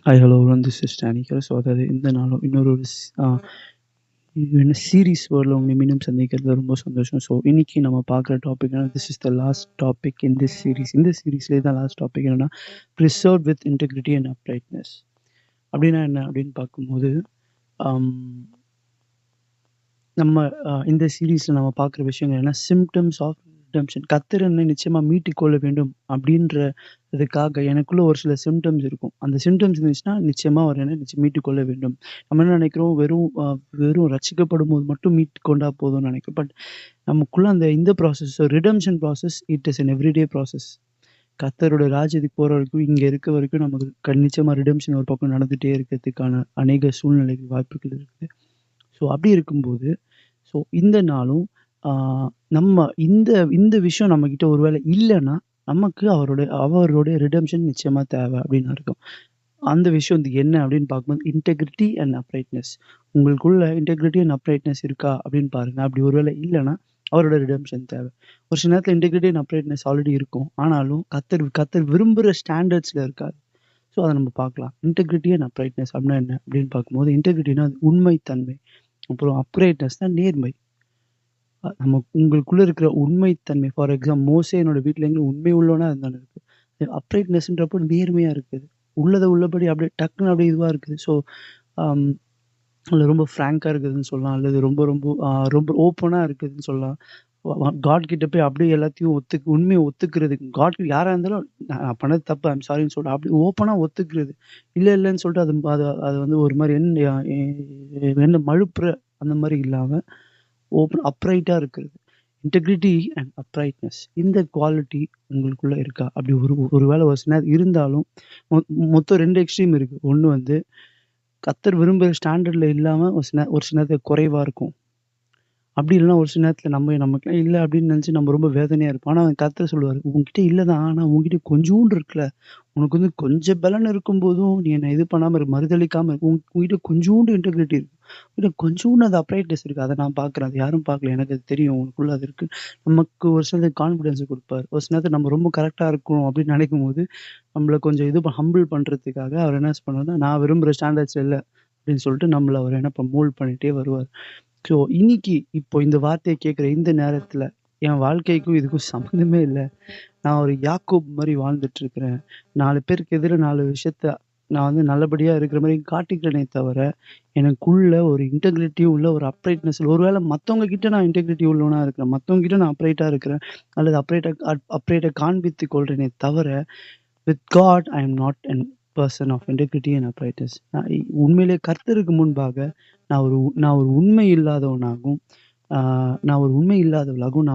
Hi hello everyone, this is டானிக்கர். So அதாவது இந்த நாளும் இன்னொரு என்ன சீரீஸ் வேர்டில் உங்களை மீண்டும் சந்திக்கிறது ரொம்ப சந்தோஷம். ஸோ இன்னைக்கு நம்ம பார்க்குற டாபிக் என்ன, this is the last topic in this series. இந்த சீரீஸ்லேயே தான் லாஸ்ட் டாபிக் என்னன்னா, preserve with integrity and uprightness. அப்படின்னா என்ன அப்படின்னு பார்க்கும்போது, ஆம், நம்ம இந்த சீரீஸில் நம்ம பார்க்குற விஷயங்கள் என்ன, சிம்டம்ஸ் ஆஃப் ரிடம்ஷன். கர்த்தர் என்னை நிச்சயமாக மீட்டுக்கொள்ள வேண்டும் அப்படின்றதுக்காக எனக்குள்ள ஒரு சில சிம்டம்ஸ் இருக்கும். அந்த சிம்டம்ஸ் இருந்துச்சுன்னா நிச்சயமாக அவர் என்ன நிச்சயம் மீட்டுக்கொள்ள வேண்டும். நம்ம என்ன நினைக்கிறோம், வெறும் ரட்சிக்கப்படும் போது மட்டும் மீட்டு கொண்டா போதும்னு நினைக்கிறோம். பட் நமக்குள்ள இந்த process, redemption process, it is an everyday process. கர்த்தரோட ராஜ்யத்துக்கு போகிற வரைக்கும், இங்கே இருக்க வரைக்கும் நமக்கு நிச்சயமாக ரிடம்ஷன் ஒரு பக்கம் நடந்துகிட்டே இருக்கிறதுக்கான அநேக சூழ்நிலைகள் வாய்ப்புகள் இருக்குது. ஸோ அப்படி இருக்கும்போது, ஸோ இந்த நாளும் நம்ம இந்த இந்த விஷயம் நம்மக்கிட்ட ஒரு வேளை இல்லைன்னா, நமக்கு அவருடைய ரிடெம்ஷன் நிச்சயமா தேவை அப்படின்னு அர்த்தம். அந்த விஷயம் என்ன அப்படின்னு பார்க்கும்போது, இன்டெகிரிட்டி அண்ட் அப்ரைட்னஸ். உங்களுக்குள்ள இன்டெகிரிட்டி அண்ட் அப்ரைட்னஸ் இருக்கா அப்படின்னு பாருங்க. அப்படி ஒரு வேளை இல்லைன்னா, அவரோட ரிடெம்ஷன் தேவை. ஒரு சில நேரத்தில் இன்டெகிரிட்டி அண்ட் அப்ரைட்னஸ் ஆல்ரெடி இருக்கும். ஆனாலும் கர்த்தர் விரும்புகிற ஸ்டாண்டர்ட்ஸில் இருக்காது. ஸோ அதை நம்ம பார்க்கலாம். இன்டெகிரிட்டி அண்ட் அப்ரைட்னஸ் அப்படின்னா என்ன அப்படின்னு பார்க்கும்போது, இன்டெகிரிட்டினா அது உண்மைத்தன்மை. அப்புறம் அப்ரைட்னஸ் தான் நேர்மை. உங்களுக்குள்ள இருக்கிற உண்மைத்தன்மை. ஃபார் மோசே என்னோட வீட்ல எங்க உண்மை உள்ளவனா இருந்தான்னு இருக்கு. அப்ரைட்னஸ்ன்றப்போ நேர்மையா இருக்குது. உள்ளத உள்ளபடி அப்படியே டக்குன்னு அப்படியே இதுவா இருக்குது. ஸோ அம் அதில ரொம்ப ஃப்ராங்கா இருக்குதுன்னு சொல்லலாம். அல்லது ரொம்ப ரொம்ப ரொம்ப ஓப்பனா இருக்குதுன்னு சொல்லலாம். காட் கிட்ட போய் அப்படியே எல்லாத்தையும் உண்மைய ஒத்துக்கிறதுக்கு, காட் யாரா இருந்தாலும் நான் பண்ணது தப்பு, ஐம் சாரின்னு சொல்லிட்டு அப்படி ஓப்பனா ஒத்துக்கிறது. இல்லன்னு சொல்லிட்டு அது அது அது வந்து ஒரு மாரி என்ன மழுப்புற அந்த மாரி இல்லாம அப்ரைட்டா இருக்கிறது. இன்டெகிரிட்டி அண்ட் அப்ரைட்னஸ், இந்த குவாலிட்டி உங்களுக்குள்ள இருக்கா? அப்படி ஒரு வேளை ஒரு சில நேரம் இருந்தாலும், மொ மொத்தம் 2 எக்ஸ்ட்ரீம் இருக்கு. ஒண்ணு கர்த்தர் விரும்புற ஸ்டாண்டர்ட்ல இல்லாம ஒரு சில நேரத்துல குறைவா இருக்கும். அப்படி இல்லன்னா ஒரு சில நேரத்துல நமக்கெல்லாம் இல்ல அப்படின்னு நினைச்சு நம்ம ரொம்ப வேதனையா இருப்போம். ஆனா கர்த்தர் சொல்லுவாரு, "உன்கிட்ட இல்ல தான். ஆனா உன்கிட்ட கொஞ்சூண்டு இருக்குல்ல. உனக்கு கொஞ்சம் பலன் இருக்கும்போதும் நீ என்ன இது பண்ணாம மறுதலிக்காம உன்கிட்ட கொஞ்சூண்டு இன்டெகிரிட்டி இருக்கு. உன்கிட்ட கொஞ்சூண்டு அந்த அப்ரைட்னஸ் இருக்கு. அத நான் பார்க்குறேன். அது யாரும் பார்க்கல. எனக்கு அது தெரியும். உனக்குள்ள அது இருக்கு." நமக்கு ஒரு சில கான்ஃபிடன்ஸ் குடுப்பாரு. ஒரு சில நேரத்துல நம்ம ரொம்ப கரெக்ட்டா இருக்கோம் அப்படின்னு நினைக்கும்போது, நம்மள கொஞ்சம் ஹம்பிள் பண்றதுக்காக அவர் என்ன பண்ணுவாருன்னா, நான் விரும்புற ஸ்டாண்டர்ட்ஸ்ல இல்ல அப்படின்னு சொல்லிட்டு நம்மள அவர் மோல்ட் பண்ணிட்டே வருவாரு. ஸோ இன்னைக்கு இப்போ இந்த வார்த்தைய கேட்கிற இந்த நேரத்துல, என் வாழ்க்கைக்கும் இதுக்கும் சம்மந்தமே இல்ல. நான் ஒரு யாக்கோப் மாரி வாழ்ந்துட்டு இருக்கிறேன். 4 பேருக்கு எதிரா 4 விஷயத்த நான் நல்லபடியா இருக்கிற மாரி காட்டிக்கிறேனே தவிர, எனக்குள்ள ஒரு இன்டெகிரிட்டி உள்ள ஒரு அப்ரைட்னஸ், ஒருவேளை மத்தவங்க கிட்ட நான் இன்டெகிரிட்டி உள்ளவனா இருக்கிறேன். மத்தவங்க கிட்ட நான் அப்ரைட்டா இருக்கிறேன். அல்லது அப்ரைட்டா காண்பித்துக் கொள்றேனே தவிர, with God I am not an person of integrity and uprightness. உண்மையிலேயே கர்த்தருக்கு முன்பாக நான் ஒரு உண்மை இல்லாதவனாகவும், ஆ நான்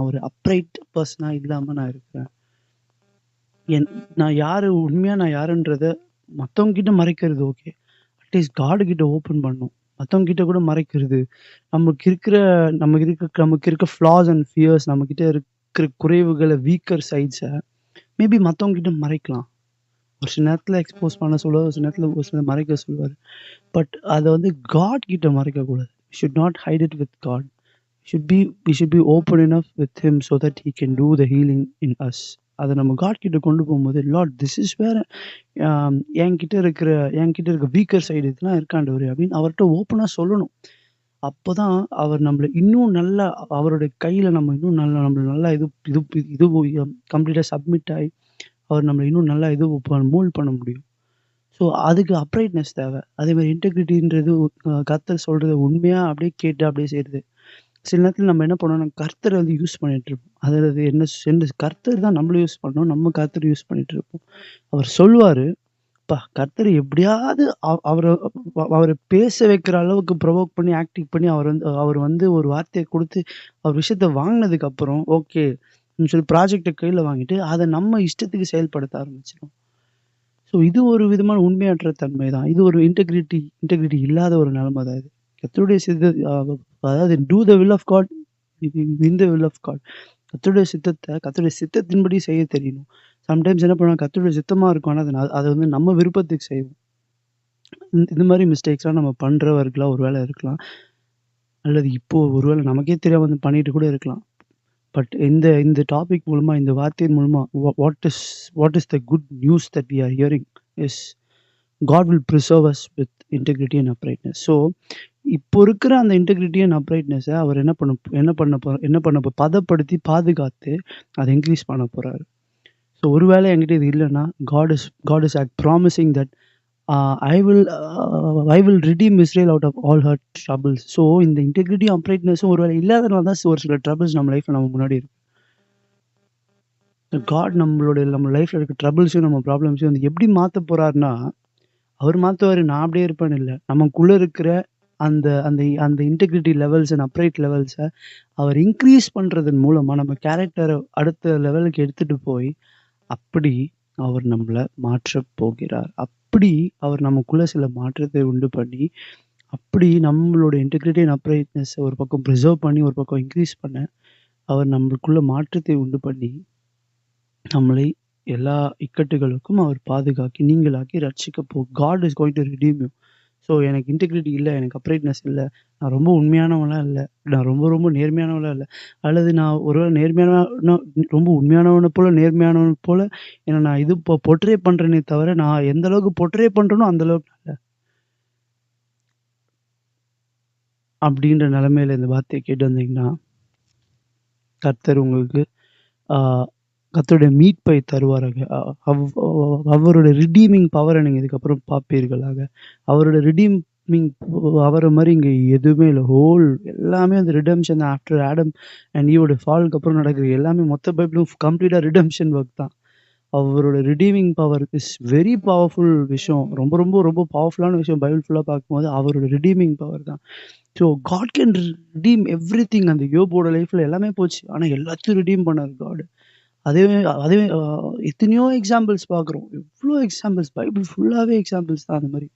ஒரு அப்ரைட் பெர்சனா இல்லாம நான் இருக்கிறேன். நான் யாருன்றத மத்தவங்க கிட்ட மறைக்கிறது ஓகே. அட்லீஸ்ட் காட் கிட்ட ஓப்பன் பண்ணணும். மத்தவங்க கிட்ட கூட மறைக்கிறது, நமக்கு இருக்க ஃப்ளாஸ் அண்ட் ஃபியர்ஸ், நம்மகிட்ட இருக்கிற குறைவுகள, வீக்கர் சைட்ஸ மேபி மத்தவங்க கிட்ட மறைக்கலாம். ஒரு சில நேரத்துல எக்ஸ்போஸ் பண்ண சொல்லுவாரு. ஒரு சில நேரத்துல ஒரு சிலத மறைக்க சொல்லுவாரு. பட் அத காட் கிட்ட மறைக்கக்கூடாது. We should not hide it with God. We should be open enough with him so that he can do the healing in us. அத நம்ம காட் கிட்ட கொண்டு போகும்போது, லார்ட் திஸ் இஸ் வேர் என்கிட்ட இருக்க வீக்கர் சைடு இதெல்லாம் இருக்கு ஆண்டவரே அப்படின்னு அவர்ட்ட ஓப்பனா சொல்லணும். அப்பதான் அவர் நம்மள இன்னும் நல்லா அவருடைய கையில நம்ம இன்னும் நம்மள நல்லா இது இது இது கம்ப்ளீட்டா சப்மிட் ஆயி, அவர் நம்மள இன்னும் நல்லா மோல்ட் பண்ண முடியும். ஸோ அதுக்கு அப்ரைட்னஸ் தேவை. அதேமாரி இன்டெகிரிட்டின்றது கர்த்தர் சொல்றத உண்மையா அப்படியே கேட்டு அப்படியே செய்றது. சில நேரத்துல நம்ம என்ன பண்ணுவோம்னா, கர்த்தர யூஸ் பண்ணிட்டு இருப்போம். அதாவது கர்த்தர் தான் நம்மள யூஸ் பண்ணணும். நம்ம கர்த்தர யூஸ் பண்ணிட்டு இருப்போம். அவர் சொல்லுவாரு, கர்த்தர் எப்படியாவது அவர பேச வைக்கிற அளவுக்கு ப்ரொவோக் பண்ணி, ஆக்டிங் பண்ணி அவர் ஒரு வார்த்தைய குடுத்து, அவர் விஷயத்த வாங்குனதுக்கு அப்புறம், ஓகே சொல்லி ப்ராஜெக்ட்ட கையில வாங்கிட்டு, அத நம்ம இஷ்டத்துக்கு செயல்படுத்த ஆரம்பிச்சுருவோம். ஸோ இது ஒரு விதமான உண்மையற்ற தன்மை தான். இது ஒரு இன்டெகிரிட்டி இல்லாத ஒரு நிலைமை தான் இது. கர்த்தருடைய அதாவது do the will of God, in the will of God. கர்த்தருடைய சித்தத்தின்படி செய்ய தெரியணும். சம்டைம்ஸ் என்ன பண்ணுவோம், கர்த்தருடைய சித்தமா இருக்கும். ஆனா அத நம்ம விருப்பத்துக்கு செய்வோம். இந்த மாரி மிஸ்டேக்ஸ்லாம் நம்ம பண்றவர்களா ஒரு வேளை இருக்கலாம். அல்லது இப்போ ஒரு வேளை நமக்கே தெரியாம பண்ணிட்டு கூட இருக்கலாம். பட் இந்த இந்த டாபிக் மூலமா, இந்த வார்த்தையின் மூலமா what is the good news that we are hearing is God will preserve us with integrity and uprightness. So இப்போ இருக்கிற அந்த இன்டெகிரிட்டி அண்ட் அப்ரைட்னஸை அவர் என்ன பண்ண பதப்படுத்தி பாதுகாத்து அதை இன்க்ரீஸ் பண்ண போறாரு. ஸோ ஒருவேளை என்கிட்ட இது இல்லைன்னா God is promising that I will redeem Israel out of all her troubles. So இந்த இன்டெகிரிட்டி அப்ரைட்னஸும் ஒருவேளை இல்லாதனால தான் ஒரு சில ட்ரபிள்ஸ் நம்ம லைஃப்பில் நம்ம முன்னாடி இருக்கு. காட் நம்ம லைஃப்பில் இருக்க ட்ரபிள்ஸையும் நம்ம ப்ராப்ளம்ஸையும் வந்து எப்படி மாற்ற போறாருன்னா, அவர் மாற்றுவார், நான் அப்படியே இருப்பேன்னு இல்லை. நமக்குள்ளே இருக்கிற அந்த அந்த அந்த இன்டெகிரிட்டி லெவல்ஸ் அண்ட் அப்ரைட் லெவல்ஸை அவர் இன்க்ரீஸ் பண்ணுறதன் மூலமாக நம்ம கேரக்டரை அடுத்த லெவலுக்கு எடுத்துகிட்டு போய் அப்படி அவர் நம்மளை மாற்றப் போகிறார். அப்படி அவர் நமக்குள்ள சில மாற்றத்தை உண்டு பண்ணி, அப்படி நம்மளோட இன்டெகிரிட்டி அண்ட் அப்ரைட்னஸ் ஒரு பக்கம் ப்ரிசர்வ் பண்ணி, ஒரு பக்கம் இன்க்ரீஸ் பண்ண, அவர் நம்மளுக்குள்ள மாற்றத்தை உண்டு பண்ணி, நம்மளை எல்லா இக்கட்டுகளுக்கும் அவர் பாதுகாக்கி, நீங்களாக்கி God is going to redeem you. So எனக்கு இன்டெகிரிட்டி இல்லை, எனக்கு அப்ரைட்னஸ் இல்லை, நான் ரொம்ப உண்மையானவன்லாம் இல்லை, நான் ரொம்ப ரொம்ப நேர்மையானவன்லாம் இல்லை, அல்லது நான் ஒருவேளை ரொம்ப உண்மையானவனை போல நேர்மையானவன் போல நான் இது பொட்ரே பண்ணுறேனே தவிர, நான் எந்த அளவுக்கு பொட்ரே பண்ணுறேனோ அந்த அளவுக்கு இல்லை அப்படின்ற நிலைமையில இந்த வார்த்தையை கேட்டு வந்தீங்கன்னா, கர்த்தர் உங்களுக்கு கர்த்தருடைய மீட்பை தருவாராக. அவருடைய ரிடீமிங் பவரை நீங்கள் இதுக்கப்புறம் பார்ப்பீர்களாக. அவருடைய ரிடீமிங் பவரை மாதிரி இங்கே எதுவுமே இல்லை. எல்லாமே அந்த ரிடம்ஷன் ஆஃப்டர் ஆடம் அண்ட் ஈவோட ஃபாலுக்கு அப்புறம் நடக்குது எல்லாமே மொத்த பைபிளும் கம்ப்ளீட்டாக ரிடம்ஷன் ஒர்க் தான். அவரோட redeeming power is very powerful விஷயம். ரொம்ப ரொம்ப ரொம்ப பவர்ஃபுல்லான விஷயம் பைபிள் ஃபுல்லாக பார்க்கும்போது அவரோட ரிடீமிங் பவர் தான். So God can redeem everything. அந்த யோபோட லைஃப்பில் எல்லாமே போச்சு, ஆனால் எல்லாத்தையும் ரிடீம் பண்ணார் காட். அதே எத்தனையோ எக்ஸாம்பிள்ஸ் பார்க்குறோம். எவ்வளோ எக்ஸாம்பிள்ஸ் பைபிள் ஃபுல்லாகவே எக்ஸாம்பிள்ஸ் தான் அந்த மாதிரி.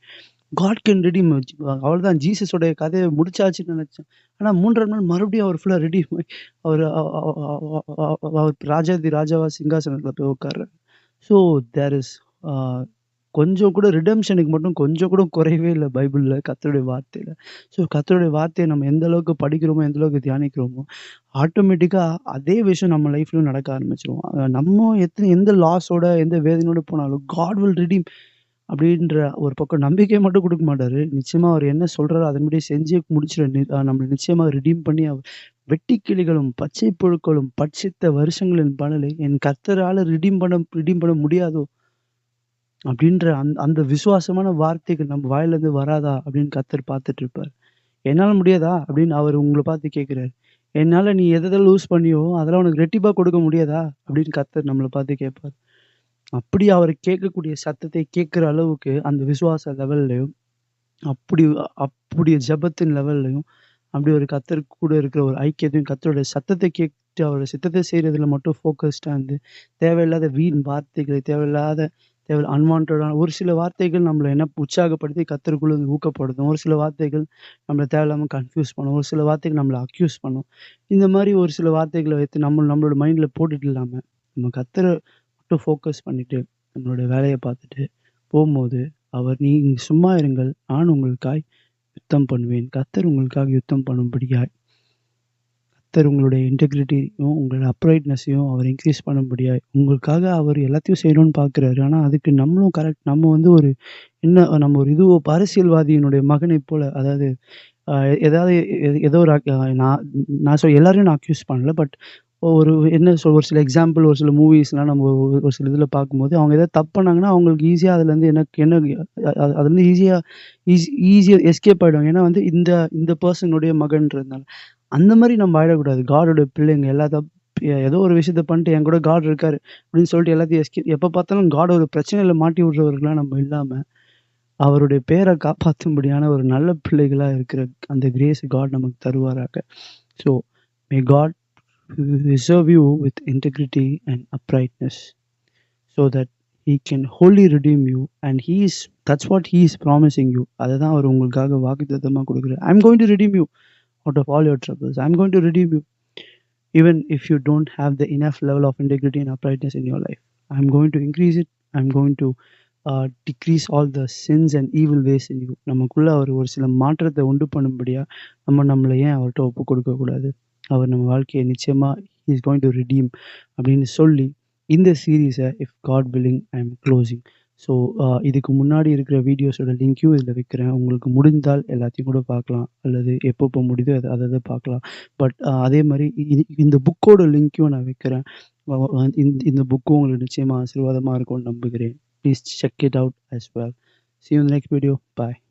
God can redeem. அவ்வளோதான், ஜீசஸோடைய கதையை முடிச்சாச்சுன்னு நினச்சேன். ஆனால் 3.5 நாள் மறுபடியும் அவர் ஃபுல்லாக ரிடீம் அவர் ராஜாவா சிங்காசனத்தில் போய் உட்கார்றாரு. ஸோ தேர் இஸ் கொஞ்சம் கூட ரிடம்ஷனுக்கு மட்டும் கொஞ்சம் கூட குறையவே இல்லை பைபிளில், கர்த்தருடைய வார்த்தையில். ஸோ கர்த்தருடைய வார்த்தையை நம்ம எந்த அளவுக்கு படிக்கிறோமோ, எந்த அளவுக்கு தியானிக்கிறோமோ, ஆட்டோமேட்டிக்காக அதே விஷயம் நம்ம லைஃப்லையும் நடக்க ஆரம்பிச்சிடும். நம்ம எந்த லாஸோட எந்த வேதனையோடு போனாலும் காட் வில் ரிடீம் அப்படின்ற ஒரு பக்கம் நம்பிக்கை மட்டும் கொடுக்க மாட்டார். நிச்சயமாக அவர் என்ன சொல்கிறாரோ அதன்படி செஞ்சே முடிச்சிட நம்மளை நிச்சயமாக ரிடீம் பண்ணி அவர் வெட்டி கிளிகளும் பச்சை புழுக்களும் பட்சித்த வருஷங்களின் பலனை என் கர்த்தரால் ரிடீம் பண்ண முடியாதோ அப்படின்ற அந்த விசுவாசமான வார்த்தைகள் நம்ம வாயிலிருந்து வராதா அப்படின்னு கர்த்தர் பார்த்துட்டு இருப்பார். என்னால் முடியாதா அப்படின்னு அவர் உங்களை பார்த்து கேட்குறாரு. என்னால் நீ எதை லூஸ் பண்ணியோ அதெல்லாம் உனக்கு ரெட்டிப்பாக கொடுக்க முடியாதா அப்படின்னு கர்த்தர் நம்மளை பார்த்து கேட்பார். அப்படி அவர் கேட்கக்கூடிய சத்தத்தை கேட்குற அளவுக்கு அந்த விசுவாச லெவல்லையும் அப்படி ஜபத்தின் லெவல்லையும் அப்படி ஒரு கர்த்தர் கூட இருக்கிற ஒரு ஐக்கியத்தையும் கர்த்தருடைய சத்தத்தை கேட்டு அவருடைய சித்தத்தை செய்கிறதுல மட்டும் ஃபோக்கஸ்டாக இருந்து தேவையில்லாத வீண் வார்த்தைகளை அன்வான்டான ஒரு சில வார்த்தைகள் நம்மளை என்ன உற்சாகப்படுத்தி கர்த்தருக்குள்ள ஊக்கப்படுத்தும். ஒரு சில வார்த்தைகள் நம்மளை தேவையில்லாமல் கன்ஃபியூஸ் பண்ணும். ஒரு சில வார்த்தைகள் நம்மளை அக்யூஸ் பண்ணும். இந்த மாதிரி ஒரு சில வார்த்தைகளை வைத்து நம்மளோட மைண்டில் போட்டுட்டு இல்லாமல் நம்ம கர்த்தரை மட்டும் ஃபோக்கஸ் பண்ணிட்டு நம்மளோட வேலையை பார்த்துட்டு போகும்போது நீங்கள் சும்மா இருங்கள், நான் உங்களுக்காய் யுத்தம் பண்ணுவேன். கர்த்தர் உங்களுக்காக யுத்தம் பண்ணும்படியாய், கர்த்தர் உங்களுடைய இன்டெகிரிட்டியும் உங்களோட அப்ரைட்னஸையும் அவர் இன்க்ரீஸ் பண்ணும்படியாய் உங்களுக்காக அவர் எல்லாத்தையும் செய்யணும்னு பார்க்குறாரு. ஆனால் அதுக்கு நம்மளும் நம்ம வந்து நம்ம ஒரு அரசியல்வாதியினுடைய மகனை போல, அதாவது ஏதோ ஒரு நான் எல்லாரையும் நான் அக்யூஸ் பண்ணல. பட் ஒரு ஒரு சில எக்ஸாம்பிள், ஒரு சில மூவிஸ்லாம் நம்ம ஒரு சில இதில் பார்க்கும்போது அவங்க ஏதாவது தப்பு பண்ணாங்கன்னா அவங்களுக்கு ஈஸியாக அதுலேருந்து அதுலேருந்து ஈஸியாக எஸ்கேப் ஆகிடுவாங்க. ஏன்னா வந்து இந்த பர்சனுடைய மகன்றதுனால அந்த மாதிரி நம்ம ஆயிடக்கூடாது. காடோட பிள்ளைங்க ஏதோ ஒரு விஷயத்த பண்ணிட்டு என் கூட காட் இருக்காரு அப்படின்னு சொல்லிட்டு எல்லாத்தையும் எப்போ பார்த்தாலும் காட் ஒரு பிரச்சனையில் மாட்டி விடுறவர்களாக நம்ம இல்லாமல் அவருடைய பேரை காப்பாற்றும்படியான ஒரு நல்ல பிள்ளைகளாக இருக்கிற அந்த கிரேஸ் காட் நமக்கு தருவாராக. So may God reserve you with integrity and uprightness so that he can wholly redeem you, and that's what he is promising you. அதுதான் அவர் உங்களுக்காக வாக்குத்தத்தமா கொடுக்குறார். I'm going to redeem you out of all your troubles. I'm going to redeem you even if you don't have the enough level of integrity and uprightness in your life. I'm going to increase it. I'm going to decrease all the sins and evil ways in you. நமக்குள்ள அவர் ஒரு சில மாற்றத்தை உண்டு பண்ணும்படியா நம்மளை ஏன் அவர்கிட்ட ஒப்பு கொடுக்கக்கூடாது? அவர் நம்ம வாழ்க்கையை நிச்சயமாக he is going to redeem அப்படின்னு சொல்லி இந்த சீரீஸை if God willing I am closing. So இதுக்கு முன்னாடி இருக்கிற வீடியோஸோட லிங்க்கையும் இதில வைக்கிறேன். உங்களுக்கு முடிந்தால் எல்லாத்தையும் கூட பார்க்கலாம். அல்லது எப்பப்போ முடியுதோ அத அத பார்க்கலாம். பட் அதே மாரி இந்த புக்கோட லிங்க்கையும் நான் வைக்கிறேன். இந்த புக்கும் உங்களுக்கு நிச்சயமா ஆசீர்வாதமா இருக்கும்னு நம்புகிறேன். Please check it out as well. See you in the next video. Bye.